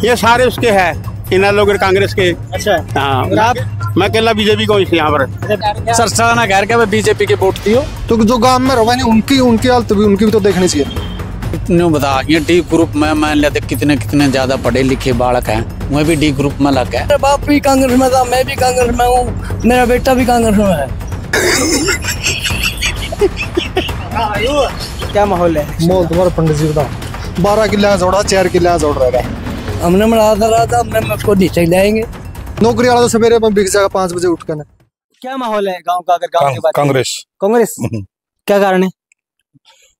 ये सारे उसके है, इन लोग कांग्रेस के। अच्छा हाँ, और आप? मैं अकेला बीजेपी को यहाँ पर। सरसा ना कह के बीजेपी के वोट दियो तो जो गांव में रहो उनकी हालत भी तो देखनी चाहिए। इतने बता ये डी ग्रुप में मान लेते कितने ज्यादा पढ़े लिखे बालक हैं, वह भी डी ग्रुप में लग गए। मेरा बाप भी कांग्रेस में था, मैं भी कांग्रेस में हूँ, मेरा बेटा भी कांग्रेस में है। क्या माहौल है? माहौल तुम्हारा पंडित जी बताओ। 12 किला जोड़ा 4 किला जोड़ रहेगा। हमने रहा था मैं उसको नीचे लाएंगे। नौकरी वाला तो सवेरे में बिक जाएगा 5 बजे उठ कर। क्या माहौल है गांव का? अगर गांव की बात करें। कांग्रेस क्या कारण है?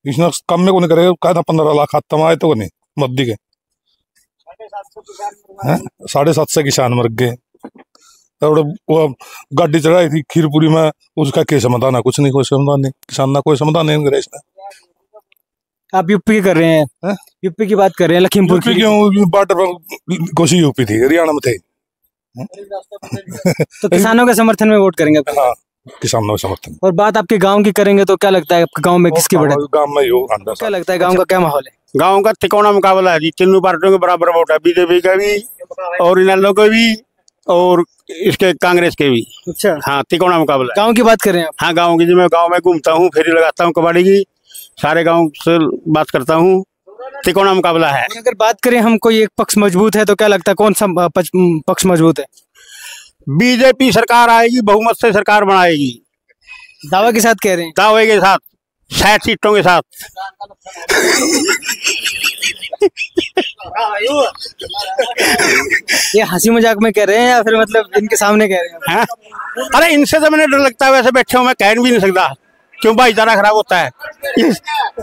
इसने कम में को नहीं करेगा, कहता 15 लाख खत्म आए तो नहीं मोदी के 750 किसान मर गए। और वो गाड़ी चढ़ाई थी खीरपुरी में, उसका क्या समाधान है? कुछ नहीं, कोई समाधान नहीं, किसान ना कोई समाधान नहीं करे इसने। आप यूपी की कर रहे हैं? यूपी की बात कर रहे हैं, लखीमपुर की। क्यों बॉर्डर पर कोशी यूपी थी, हरियाणा में थे। तो किसानों के समर्थन में वोट करेंगे? हाँ, किसानों के समर्थन। और बात आपके गांव की करेंगे तो क्या लगता है आपके गांव में किसकी बढ़त? गांव में क्या लगता है गांव का क्या माहौल है? गांव का तिकोना मुकाबला है जी, तीनों पार्टियों के बराबर वोट है, बीजेपी का भी और इन लोगों का भी और इसके कांग्रेस के भी। अच्छा हाँ, तिकोना मुकाबला। गांव की बात कर रहे हैं आप? हाँ, गाँव की। जी मैं गाँव में घूमता हूँ, फेरी लगाता हूँ कबाड़ी की, सारे गाँव से बात करता हूँ, तिकोना मुकाबला है। अगर बात करें हम, कोई एक पक्ष मजबूत है तो क्या लगता है कौन सा पक्ष मजबूत है? बीजेपी सरकार आएगी, बहुमत से सरकार बनाएगी। दावा के साथ कह रहे हैं? दावे के साथ, 60 सीटों के साथ। ये हंसी मजाक में कह रहे हैं या फिर मतलब इनके सामने कह रहे हैं? अरे इनसे तो मैंने डर लगता है, वैसे बैठे हूँ मैं कह भी नहीं सकता, क्यों भाईचारा खराब होता है।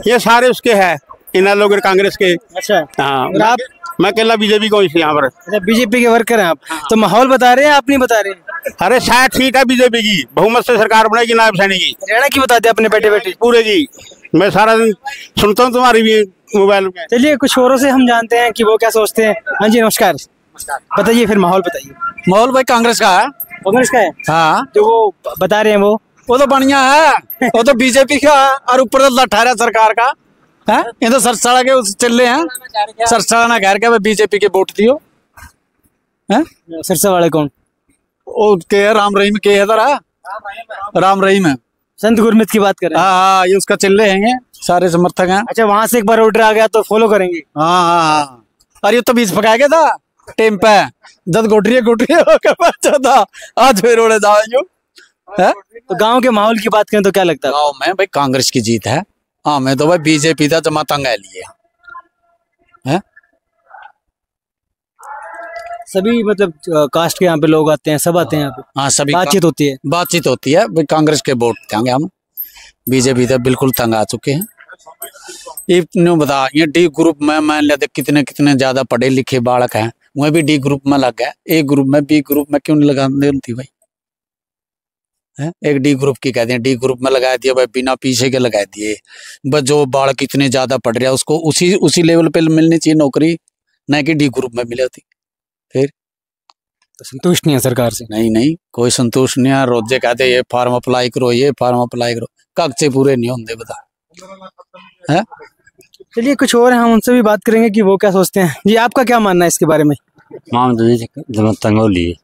ये सारे उसके है, इन लोग कांग्रेस के। अच्छा हाँ, और आप? मैं अकेला बीजेपी को यहाँ पर। अच्छा, बीजेपी के वर्कर हैं आप? तो माहौल बता रहे हैं, आप नहीं बता रहे हैं? अरे 60 सीट है बीजेपी की, बहुमत से सरकार बनेगी नायब सैनी की। हरियाणा की बताते अपने बेटे बेटे पूरे की। मैं सारा दिन सुनता हूँ तुम्हारी भी मोबाइल में। चलिए कुछ औरों से हम जानते हैं कि वो क्या सोचते हैं। हाँ जी नमस्कार, बताइए फिर माहौल बताइए। माहौल भाई कांग्रेस का है। कांग्रेस का है? हाँ, जो वो बता रहे हैं वो तो बढ़िया है। वो तो बीजेपी का है और ऊपर तो 18 सरकार का है। ये तो सरसाड़ा के चल रहे हैं, सरसाड़ा ना कह के बीजेपी के वोट दियो। सरसा वाले कौन? ओ के राम रहीम के है जरा, राम रहीम है। संत गुरमीत की बात कर रहे हैं? हाँ, ये उसका चल रहे हैं, सारे समर्थक हैं। अच्छा, वहां से एक बार ऑर्डर आ गया तो फॉलो करेंगे? हाँ। अरे ये तो बीच पका गया था टेम पे, जब गोटरिया था, आज फिर उड़े जाओ। तो गांव के माहौल की बात करें तो क्या लगता है? गाँव में भाई कांग्रेस की जीत है। हाँ, मैं तो भाई बीजेपी था जमा तंग लिए है। सभी मतलब कास्ट के यहाँ पे लोग आते हैं, सब आते हैं यहाँ पे? हाँ, सभी बातचीत होती है? बातचीत होती है भाई, कांग्रेस के वोट देंगे हम, बीजेपी तो बिल्कुल तंग आ चुके हैं। इतने बता ये डी ग्रुप में मान लेते कितने ज्यादा पढ़े लिखे बालक हैं, वह भी डी ग्रुप में लग गए। ए ग्रुप में बी ग्रुप में क्यों नहीं लगाती भाई? एक डी ग्रुप की कहते हैं, डी ग्रुप में लगा दिया भाई, बिना पीछे के लगा दिए। बस जो बालक इतने ज्यादा पढ़ रहा है उसको उसी लेवल पे मिलनी चाहिए नौकरी, न कि डी ग्रुप में मिले होती। फिर तो संतुष्ट नहीं है सरकार से? नहीं, कोई संतुष्ट नहीं है। रोजे कहते ये फार्म अप्लाई करो, ये फार्म अप्लाई करो, कागजे पूरे नहीं होंगे बता है। चलिए कुछ और है, हम उनसे भी बात करेंगे कि वो क्या सोचते हैं। जी आपका क्या मानना है इसके बारे में? तंगोली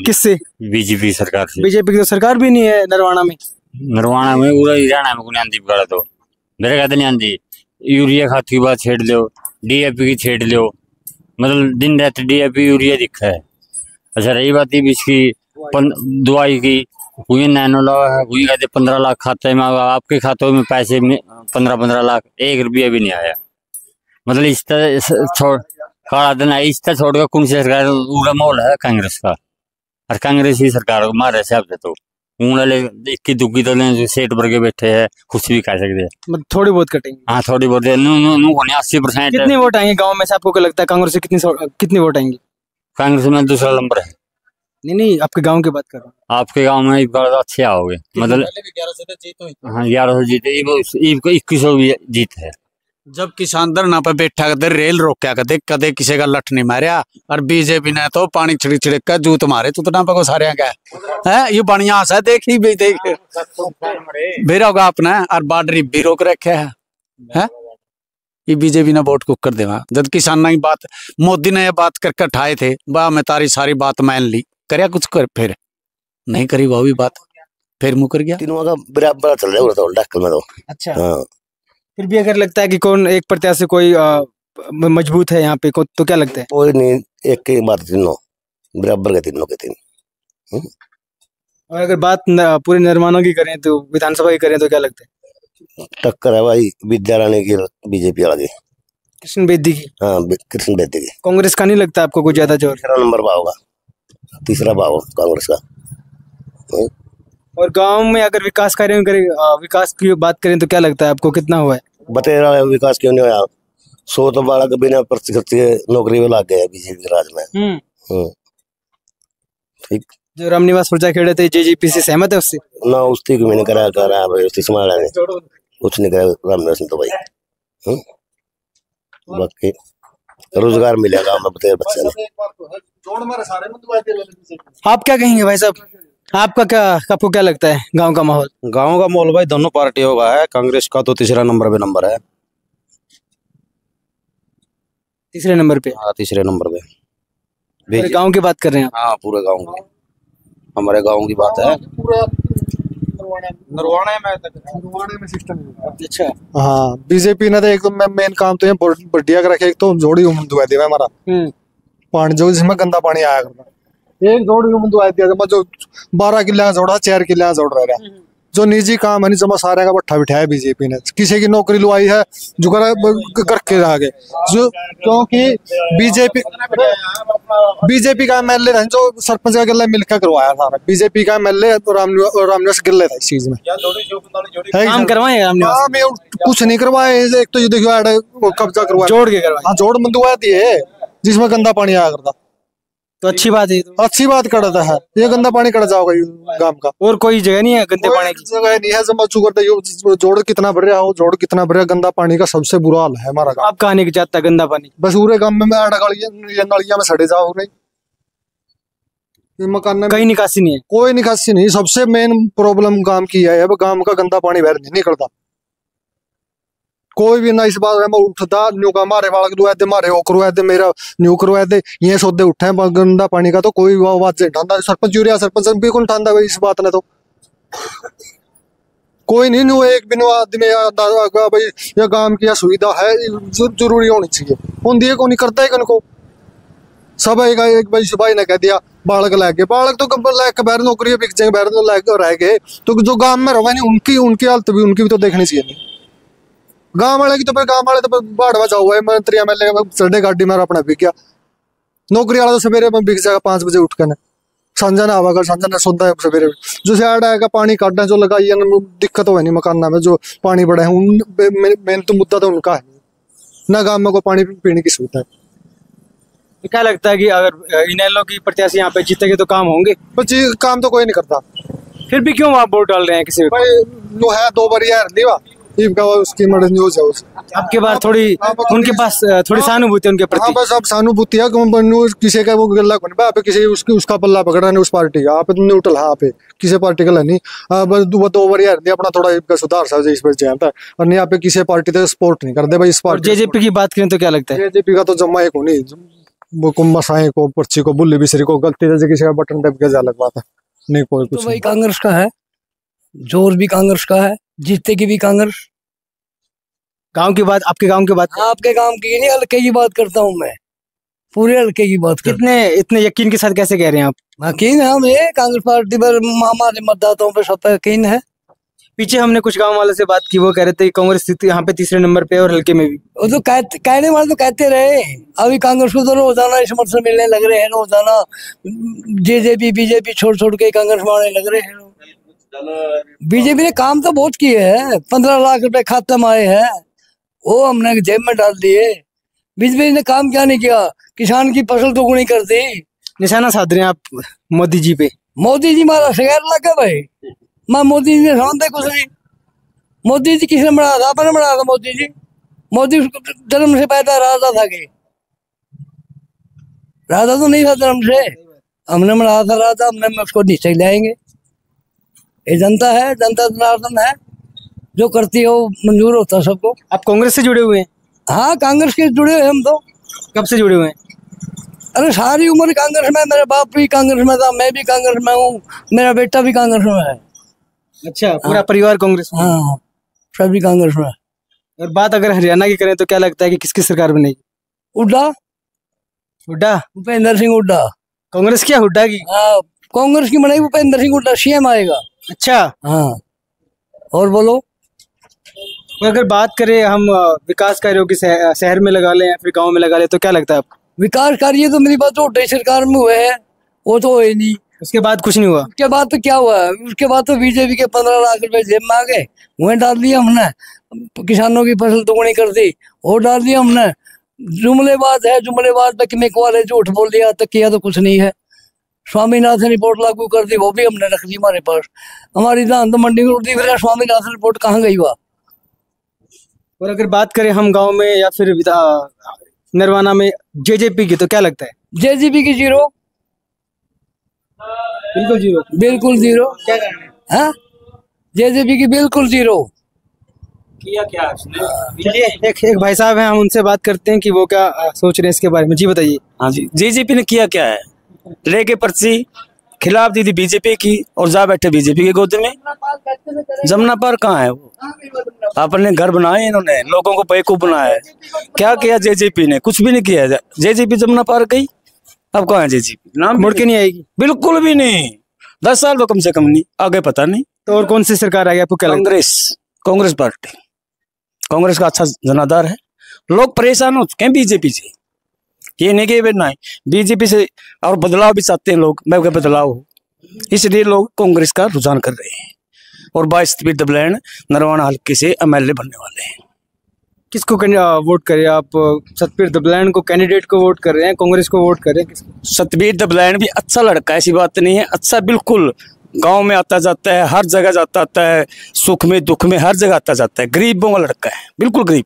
किससे? बीजेपी सरकार से। बीजेपी की तो सरकार भी नहीं है नरवाना में। नरवाना में पूरा हरियाणा में आंधी पकड़ा तो मेरे कहते नहीं आंधी। यूरिया खाद की बात छेड़ लो, डीएपी की छेड़ लो, मतलब दिन रात डीएपी यूरिया दिखा है। अच्छा, रही बात इसकी दवाई की, हुई नैनो हुई कहते 15 लाख खाते में, आपके खातों में पैसे में 15 लाख, 1 रुपया भी नहीं आया। मतलब इस तरह छोड़ काला दिन इस तरह छोड़कर कौन सी सरकार? पूरा माहौल है कांग्रेस का, और कांग्रेस ही सरकार हमारे हिसाब से तो वाले इक्की दुग्गी तो सेठ वर्ग बैठे हैं, कुछ भी कह सकते हैं। थोड़ी बहुत कटेंगे? हाँ, थोड़ी बहुत 80%। कितने वोट आएंगे गांव में से आपको क्या लगता है? कांग्रेस से कितने वोट आएंगे? कांग्रेस में दूसरा नंबर है। नहीं, आपके गांव की बात कर रहा हूँ। आपके गांव में एक बार अच्छे आओगे, मतलब 1100 जीते, 2100 जीत है। जब किसान धरना पे बैठा करते, रेल रोक्या करते, कदे किसी का लठ नहीं मारिया, और बीजेपी ने तो पानी छिड़क छिड़क कर जूत मारे तुतना पे को सारे क्या है। ये बढ़िया सा देखी भी देख भी होगा अपना, और बार्डर भी रोक रखे है। ये बीजेपी ने वोट को कर देवा। जब किसान की बात मोदी ने ये बात करके उठाए थे, वाह मैं तारी सारी बात मान ली, करया कुछ कर, फिर नहीं करी वो भी बात, फिर मुकर गया। तीनों का बराबर चल रहा है तो डक्कल में तो। अच्छा, हाँ, फिर भी अगर लगता है कि कौन एक प्रत्याशी कोई मजबूत है यहाँ पे तो क्या लगता है? कोई नहीं, एक के बात तीनों बराबर के, तीनों के तीन। और अगर बात पूरे निर्माणों की करें तो विधानसभा की करें तो क्या लगता है? टक्कर है भाई विद्या राणी की बीजेपी वाले, कृष्ण बेदी की। हाँ कृष्ण बेदी की। कांग्रेस का नहीं लगता आपको कुछ ज्यादा जोर? तीसरा नंबर भाव होगा, तीसरा भाव कांग्रेस का। और गांव में अगर विकास कार्य करें, विकास की बात करें तो क्या लगता है आपको कितना हुआ है? बता रहा है विकास क्यों नहीं होया। 100 तो बालक बिना प्रतिशत के नौकरी में लग गए बीजेपी के राज में। ठीक, जो रामनिवास प्रजा खेड़े थे जेजेपी से सहमत है उससे? ना उसकी को मैंने करा कर रहा भाई, उसकी संभाला ने कुछ नहीं करा रामनिवास ने तो भाई। बाकी रोजगार मिलेगा हमें बतेर बच्चे ने। आप क्या कहेंगे भाई साहब, आपको क्या लगता है गांव का माहौल? गांव का माहौल भाई दोनों पार्टियों का है, कांग्रेस का तो तीसरा नंबर पे नंबर है। तीसरे नंबर पे? हाँ तीसरे नंबर पे। पूरे गांव की बात कर रहे हैं आप? हाँ पूरे गांव की, हमारे गांव की बात है। नरवाणे में सिस्टम। अच्छा, हाँ बीजेपी ने तो एक तो मेन काम तो ये बढ़िया कर रखे, एक तो जोड़ी दुआ दिया हमारा पानी जो जिसमें गंदा पानी आया करता, एक जोड़ी दुआ दिया जो 12 किले का जोड़ा 4 किले का जोड़ रहा है। जो निजी काम है नहीं जमा सारे का भट्ठा बिठाया बीजेपी ने, किसी की नौकरी लुआई है जो करके रह गए जो, क्योंकि बीजेपी का एमएलए था जो सरपंच का गिल्ला मिलकर करवाया सारा, बीजेपी का एमएलए रामनिवास गिल्ले था इस चीज में। काम करवाए रामनिवास? कुछ नहीं करवाए, एक तो ये देखो कब्जा करवाया, जोड़ के करवाए। हाँ जोड़ मंदुआ दिए जिसमें गंदा पानी आया करता। तो अच्छी बात है, अच्छी बात करता है, ये गंदा पानी कट जाओगा गांव का। और कोई जगह नहीं है गंदे पानी की? जगह नहीं है, जमा करता जोड़ कितना भर रहा हो, जोड़ कितना भर रहा, गंदा पानी का सबसे बुरा हाल है हमारा गाँव। आप कहाँ नहीं जाता है गंदा पानी? बस पूरे गाँव में नलिया में सड़े जाओ नहीं, मकान में कहीं निकासी नहीं है? कोई निकासी नहीं, सबसे मेन प्रॉब्लम गाँव की है, गाँव का गंदा पानी बाहर नहीं निकलता। कोई भी ना इस बात में उठता न्यू का मारे वाला दुआ दे, मारे वो करवा दे, मेरा न्यू करवा दे, ये सौदे उठे गंदा पानी का तो कोई बात से ठांदा। सरपंच यूरिया सरपंच भी कौन ठांदा इस बात ने, तो कोई नहीं न्यू एक भी आदमी भाई ये गांव की सुविधा है जरूरी होनी चाहिए, होंगी है, कौन करता है इनको। सब एक भाई भाई ने कह दिया बालक लग गए, बालक तो लैके बाहर नौकरी बिक जाएंगे, बाहर लैके रह गए, तो जो गाँव में रहा नहीं उनकी हालत भी उनकी भी तो देखनी चाहिए। गांव वाले की तो फिर गांव वाले तो बाढ़ बचा हुआ है, मंत्री एमएलए चढ़े गाड़ी में अपना बिक गया, नौकरी वाला तो सवेरे में बिक जाएगा 5 बजे उठ कर, संजा ना आवागा, संजा ना सोता है सवेरे, जो से आएगा पानी काटना जो लगाई है दिक्कत हो नहीं मकान में जो पानी बड़ा है, मेन तो मुद्दा तो उनका है ना, गाँव में को पानी पीने की सुविधा है। तो क्या लगता है कि अगर इनेलो की प्रत्याशी यहाँ पे जीतेंगे तो काम होंगे? काम तो कोई नहीं करता, फिर भी क्यों आप वोट डाल रहे हैं किसी भाई? जो है 2 बार यार लीवा उसकी न्यूज है आपके पास थोड़ी, उनके पास थोड़ी सहानुभूति उनके प्रति? हाँ बस अब सहानुभूति है, किसी का वो गल्ला आप किसी उसका पल्ला पकड़ रहा है उस पार्टी का, आप न्यूट्रल है, आप किसी पार्टी का नहीं, बस 2 बार यार अपना थोड़ा सुधार सा इस पर जानता है, और नहीं आप किसी पार्टी तो सपोर्ट नहीं करते भाई इस पार्टी। जेजेपी की बात करें तो क्या लगता है? जेजेपी का तो जमा एक होनी, वो मसाए को पर्ची को बुल्ली बिसरी को गलती से किसी का बटन दब गया अलग बात है, नहीं कोई कुछ। तो भाई कांग्रेस का है, जोर भी कांग्रेस का है, जीतते की भी कांग्रेस। गांव की बात, आपके गांव की बात? आपके गांव की नहीं, हल्के की बात करता हूँ मैं, पूरे हल्के की बात। इतने यकीन के साथ कैसे कह रहे हैं आप? यकीन है हमें कांग्रेस पार्टी पर, हमारे मतदाताओं पर सब पर यकीन है। पीछे हमने कुछ गांव वालों से बात की, वो कह रहे थे कांग्रेस यहाँ पे तीसरे नंबर पे और हल्के में भी। वो तो कहने वाले तो कहते रहे, अभी कांग्रेस को तो रोजाना समर्थन मिलने लग रहे हैं, रोजाना जेजेपी बीजेपी छोड़ छोड़ के कांग्रेस में आने लग रहे हैं। बीजेपी ने काम तो बहुत किए हैं, 15 लाख रुपए खाते में आए हैं, वो हमने जेब में डाल दिए। बीजेपी ने काम क्या नहीं किया, किसान की फसल दोगुनी कर दी। निशाना साध रहे हैं आप मोदी जी पे? मोदी जी मारा शहर लगा भाई, मैं मोदी जी ने सामने कुछ नहीं। मोदी जी किसने बनाया था? आपने बनाया था मोदी जी। मोदी जन्म से पैदा राजा था कि राजा तो नहीं था जन्म से, हमने बनाया था राजा, हमने उसको नीचे लाएंगे। ये जनता है, जनता जनार्दन है, जो करती है वो मंजूर होता है सबको। आप कांग्रेस से जुड़े हुए हैं? हाँ, कांग्रेस के जुड़े हैं हम तो। कब से जुड़े हुए हैं? अरे सारी उम्र कांग्रेस में, मेरा बाप भी कांग्रेस में था, मैं भी कांग्रेस में हूँ, मेरा बेटा भी कांग्रेस में है। अच्छा, पूरा परिवार कांग्रेस में? हाँ, सभी कांग्रेस में। और बात अगर हरियाणा की करें तो क्या लगता है कि किसकी सरकार बनेगी? हुड्डा, हुड्डा, भूपेंद्र सिंह हुड्डा। कांग्रेस क्या हुड्डा की? हाँ, कांग्रेस की बनाई भूपेंद्र सिंह हुड्डा, सीएम आएगा। अच्छा, हाँ, और बोलो। तो अगर बात करें हम विकास कार्यों की, शहर में लगा लें या फिर गांव में लगा लें, तो क्या लगता है आपको? विकास कार्य तो मेरी बात हुड्डा सरकार में हुए हैं, वो तो हुए नहीं। उसके बाद कुछ नहीं हुआ? उसके बाद तो क्या हुआ है? उसके बाद तो बीजेपी के 15 लाख रुपए जेब में आ गए, वहीं डाल दिया हमने। किसानों की फसल दुगनी कर दी, वो डाल दिया हमने। जुमलेबाज है, जुमलेबाज तक में वाले झूठ बोल दिया, तक किया तो कुछ नहीं है। स्वामीनाथन रिपोर्ट लागू कर दी, वो भी हमने रख दी हमारे पास। हमारी धान तो मंडी में उड़ती, फिर स्वामीनाथन रिपोर्ट कहाँ गई हुआ? और अगर बात करें हम गांव में या फिर नरवाना में जेजेपी की, तो क्या लगता है? जेजेपी की जीरो, बिल्कुल जीरो। बिल्कुल जीरो। क्या कारण है? हाँ, जेजेपी की बिल्कुल जीरो। किया क्या? चलिए एक भाई साहब हैं, हम उनसे बात करते हैं कि वो क्या सोच रहे हैं इसके बारे में। जी बताइए। हाँ जी, जेजेपी ने किया क्या है? लेके पर्ची खिलाफ दी थी बीजेपी की और जा बैठे बीजेपी के गोद में। जमुना पार कहाँ है? वो अपने घर बनाए इन्होंने, लोगों को बेवकूफ बनाया है। क्या किया जेजेपी ने? कुछ भी नहीं किया। जेजेपी जमुना पार गई, अब कहाँ है जेजेपी? नाम मुड़ के नहीं आएगी? बिल्कुल भी नहीं। 10 साल तो कम से कम नहीं, आगे पता नहीं। तो और कौन सी सरकार आ गई आपको क्या लगता है? कांग्रेस पार्टी, कांग्रेस का अच्छा जनाधार है। लोग परेशान हो चुके हैं बीजेपी से, ये नहीं कि ना बीजेपी से, और बदलाव भी चाहते हैं लोग, मैं बदलाव हो, इसलिए लोग कांग्रेस का रुझान कर रहे हैं। और 22 सतबीर दबलैन नरवाना हल्के से एमएलए बनने वाले हैं। किसको वोट करें आप? सतबीर दबलैन को, कैंडिडेट को वोट कर रहे हैं, कांग्रेस को वोट कर रहे हैं? सतबीर दबलैन भी अच्छा लड़का है, ऐसी बात नहीं है। अच्छा, बिल्कुल गांव में आता जाता है, हर जगह जाता आता है, सुख में दुख में हर जगह आता जाता है। गरीबों का लड़का है, बिल्कुल गरीब,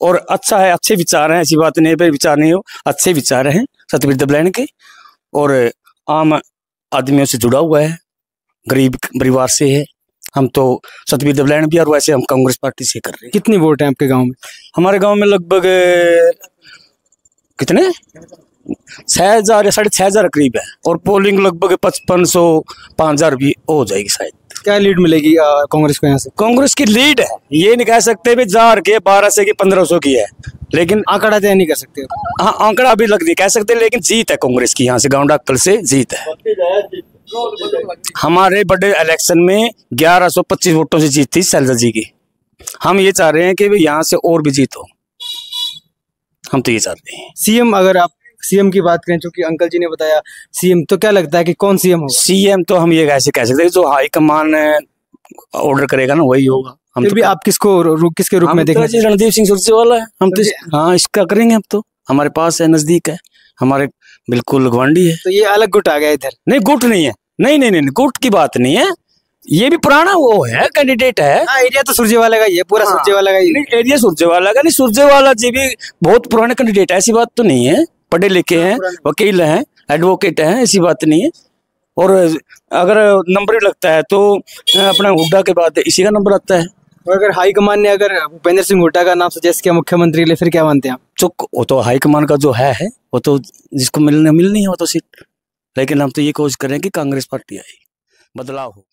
और अच्छा है, अच्छे विचार हैं, ऐसी बात नहीं है विचार नहीं हो, अच्छे विचार हैं सतबीर दबलैन के। और आम आदमियों से जुड़ा हुआ है, गरीब परिवार से है। हम तो सतबीर दबलैन भी, और वैसे हम कांग्रेस पार्टी से कर रहे हैं। कितनी वोट है आपके गांव में? हमारे गांव में लगभग कितने 6,000 या 6,500 करीब है, और पोलिंग लगभग 5500-5000 भी हो जाएगी शायद। क्या लीड मिलेगी कांग्रेस को यहाँ से? कांग्रेस की लीड है, ये नहीं कह सकते भी 1000 के 1200 की 1500 की है, लेकिन आंकड़ा तय नहीं कर सकते। हाँ, आंकड़ा भी लग नहीं कह सकते, लेकिन जीत है कांग्रेस की, यहाँ से गाँव डाकल से जीत है। हमारे बड़े इलेक्शन में 1125 वोटों से जीत थी शैलजा जी की। हम ये चाह रहे हैं कि यहाँ से और भी जीत हो, हम तो ये चाहते हैं। सीएम, अगर आप सीएम की बात करें, चूंकि अंकल जी ने बताया सीएम, तो क्या लगता है कि कौन सीएम हो? सीएम तो हम ये कैसे कह सकते हैं, जो हाई कमान ऑर्डर करेगा ना वही होगा। हम फिर तो भी आप किसके रूप में देखना? रणदीप सिंह सुरजेवाला है, हम तो हाँ इसका करेंगे। हम तो हमारे पास है, नजदीक है, हमारे बिल्कुल गवांडी है। तो ये अलग गुट आ गया इधर? नहीं, गुट नहीं है, नहीं, गुट की बात नहीं है, ये भी पुराना वो है, कैंडिडेट है। एरिया तो सुरजेवाला का ही है, पूरा सुरजेवाला का ही। नहीं, एरिया सुरजेवाला का नहीं, सुरजेवाला जी भी बहुत पुराने कैंडिडेट है, ऐसी बात तो नहीं है। पढ़े लिखे हैं, वकील हैं, एडवोकेट हैं, ऐसी बात नहीं है। और अगर नंबर लगता है तो अपना हुड्डा के बाद इसी का नंबर आता है। और अगर हाईकमान ने अगर भूपेंद्र सिंह हुड्डा का नाम सजेस्ट किया मुख्यमंत्री के लिए, फिर क्या मानते हैं आप? चुप, वो तो हाईकमान का जो है वो तो जिसको मिलनी है वो तो सीट, लेकिन हम तो ये कोशिश करें कि कांग्रेस पार्टी आए, बदलाव हो।